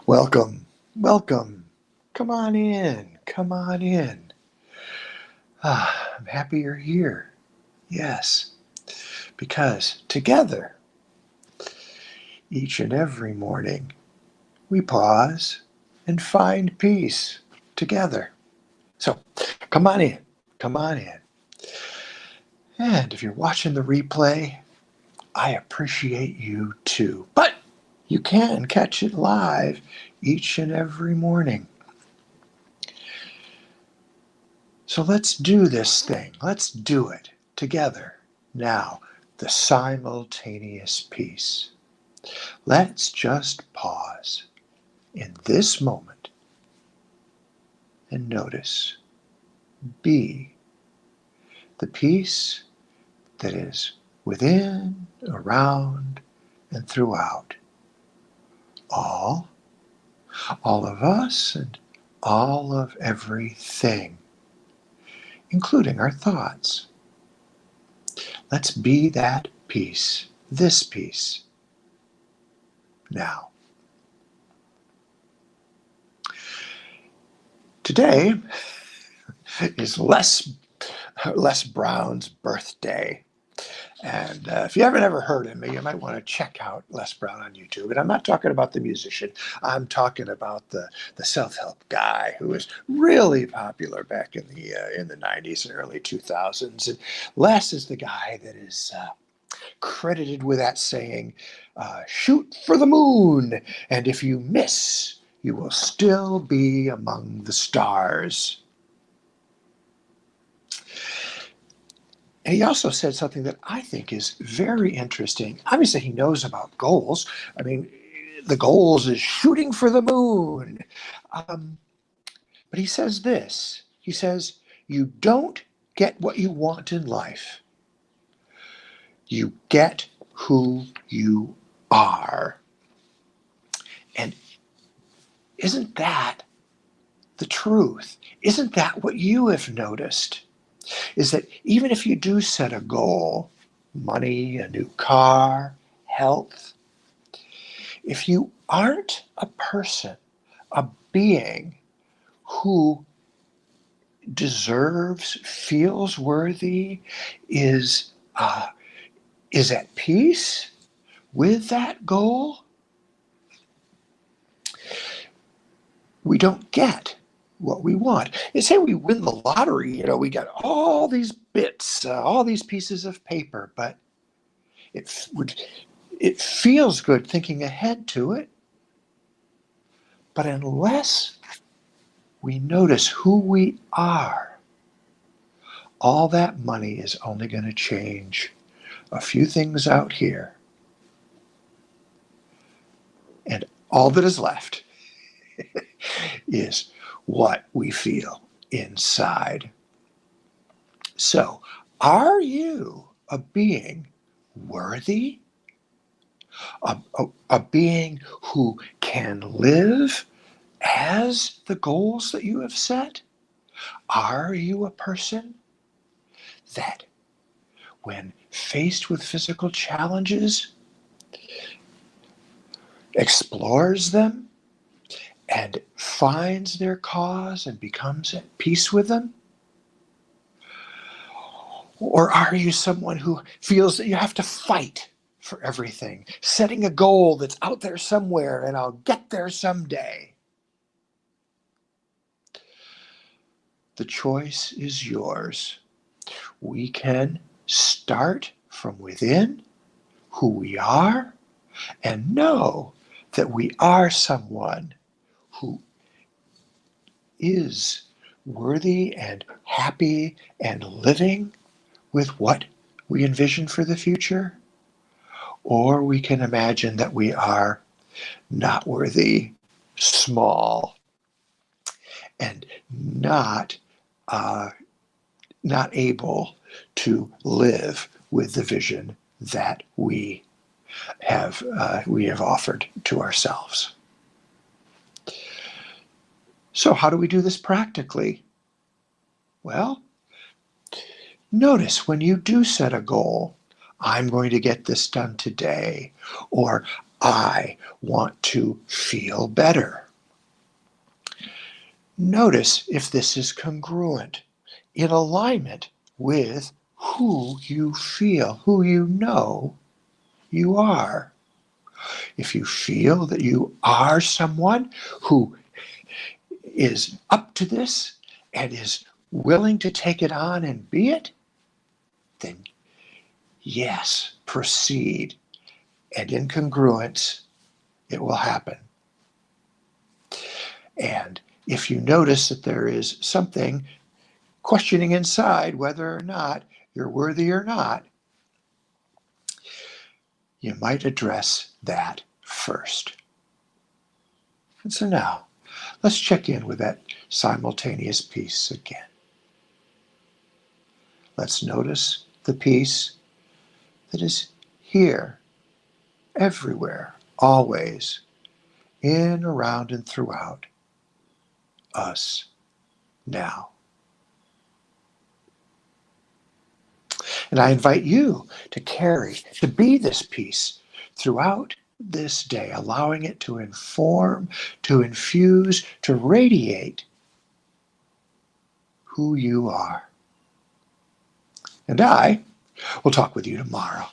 Welcome, welcome. Come on in, come on in. I'm happy you're here. Yes, because together, each and every morning, we pause and find peace together. So come on in, come on in. And if you're watching the replay, I appreciate you too. But you can catch it live each and every morning. So let's do this thing. Let's do it together. Now, the simultaneous peace. Let's just pause in this moment and notice. Be the peace that is within, around, and throughout. All of us and all of everything, including our thoughts. Let's be that peace, this peace, now. Today is Les Brown's birthday. And if you haven't ever heard of me, you might want to check out Les Brown on YouTube. And I'm not talking about the musician. I'm talking about the self-help guy who was really popular back in the 90s and early 2000s. And Les is the guy that is credited with that saying, shoot for the moon, and if you miss, you will still be among the stars. And he also said something that I think is very interesting. Obviously, he knows about goals. I mean, the goals is shooting for the moon. But he says this. He says, you don't get what you want in life. You get who you are. And isn't that the truth? Isn't that what you have noticed? Is that even if you do set a goal, money, a new car, health, if you aren't a person, a being who deserves, feels worthy, is at peace with that goal, we don't get what we want. And say we win the lottery, we got all these bits, all these pieces of paper, but it feels good thinking ahead to it. But unless we notice who we are, all that money is only going to change a few things out here. And all that is left is what we feel inside. So, are you a being worthy? A being who can live as the goals that you have set? Are you a person that, when faced with physical challenges, explores them and finds their cause and becomes at peace with them? Or are you someone who feels that you have to fight for everything, setting a goal that's out there somewhere and I'll get there someday? The choice is yours. We can start from within who we are and know that we are someone who is worthy and happy and living with what we envision for the future. Or we can imagine that we are not worthy, small, and not able to live with the vision that we have offered to ourselves. So how do we do this practically? Well, notice when you do set a goal, I'm going to get this done today, or I want to feel better. Notice if this is congruent, in alignment with who you feel, who you know you are. If you feel that you are someone who is up to this and is willing to take it on and be it, then yes, proceed. And in congruence, it will happen. And if you notice that there is something questioning inside whether or not you're worthy or not, you might address that first. And so now, let's check in with that simultaneous peace again. Let's notice the peace that is here, everywhere, always, in, around, and throughout us now. And I invite you to carry, to be this peace throughout this day, allowing it to inform, to infuse, to radiate who you are. And I will talk with you tomorrow.